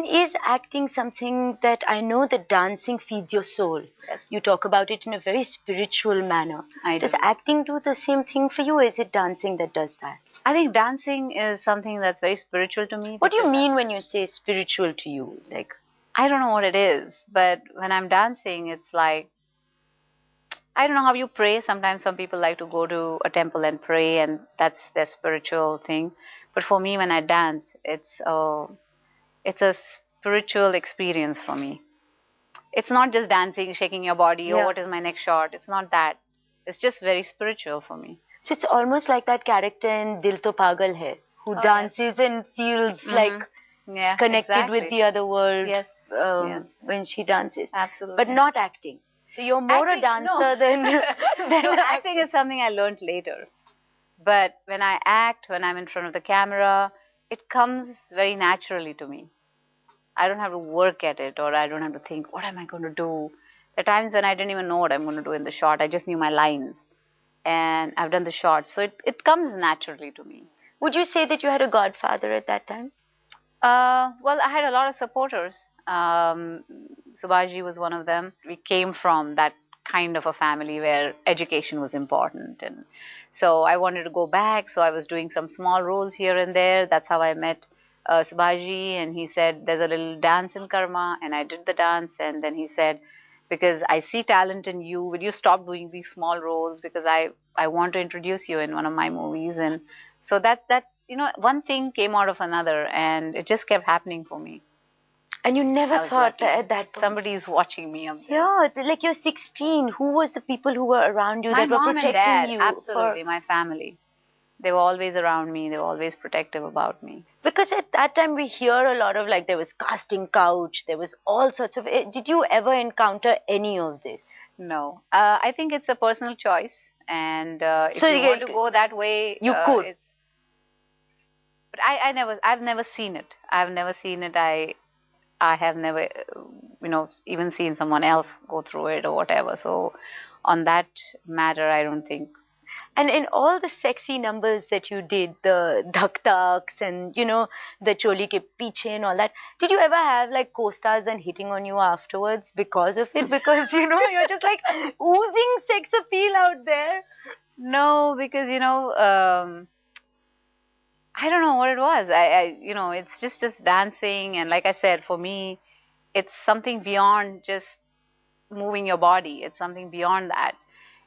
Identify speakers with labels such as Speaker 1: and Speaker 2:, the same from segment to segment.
Speaker 1: And is acting something that I know that dancing feeds your soul?
Speaker 2: Yes.
Speaker 1: You talk about it in a very spiritual manner. Does acting do the same thing for you, or is it dancing that does that?
Speaker 2: I think dancing is something that's very spiritual to me.
Speaker 1: What do you mean when you say spiritual to you? Like,
Speaker 2: I don't know what it is, but when I'm dancing, it's like, I don't know how you pray. Sometimes some people like to go to a temple and pray, and that's their spiritual thing. But for me, when I dance, it's a spiritual experience for me. It's not just dancing, shaking your body, oh, what is my next shot? It's not that. It's just very spiritual for me.
Speaker 1: So it's almost like that character in Dil To Pagal Hai, who dances and feels like connected with the other world when she dances.
Speaker 2: Absolutely.
Speaker 1: But not acting. So you're more a dancer than...
Speaker 2: No, acting is something I learned later. But when I act, when I'm in front of the camera, it comes very naturally to me. I don't have to work at it, or I don't have to think, what am I going to do? There are times when I didn't even know what I'm going to do in the shot. I just knew my lines. And I've done the shot. So it comes naturally to me.
Speaker 1: Would you say that you had a godfather at that time?
Speaker 2: Well, I had a lot of supporters. Subhashji was one of them. We came from that kind of a family where education was important. And so I wanted to go back. So I was doing some small roles here and there. That's how I met Subhashji. And he said, there's a little dance in Karma. And I did the dance. And then he said, because I see talent in you, will you stop doing these small roles? Because I want to introduce you in one of my movies. And so that one thing came out of another, and it just kept happening for me.
Speaker 1: And you never thought that
Speaker 2: somebody's watching me up there.
Speaker 1: Yeah, like you're 16. Who was the people who were around you that were protecting you?
Speaker 2: My mom and dad, absolutely, my family. They were always around me. They were always protective about me.
Speaker 1: Because at that time we hear a lot of, like, there was casting couch, there was all sorts of... Did you ever encounter any of this?
Speaker 2: No. I think it's a personal choice. And if you want to go that way...
Speaker 1: You could.
Speaker 2: But I've never seen it. I've never seen it. I have never, even seen someone else go through it or whatever. So on that matter, I don't think.
Speaker 1: And in all the sexy numbers that you did, the dhak dhaks and, the choli ke piche and all that, did you ever have like co-stars then hitting on you afterwards because of it? Because, you're just like oozing sex appeal out there.
Speaker 2: No, because, I don't know what it was. It's just dancing. And like I said, for me, it's something beyond just moving your body. It's something beyond that.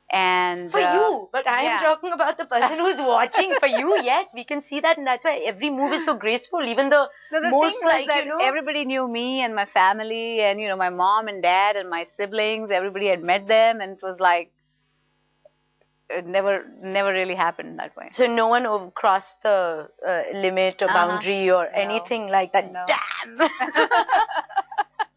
Speaker 2: And
Speaker 1: for you, but I am talking about the person who's watching. For you, yes, we can see that, and that's why every move is so graceful. Even the most
Speaker 2: thing that everybody knew me and my family, and my mom and dad and my siblings. Everybody had met them, and it was like it never really happened that way.
Speaker 1: So no one crossed the limit or boundary or anything like that.
Speaker 2: No.
Speaker 1: Damn.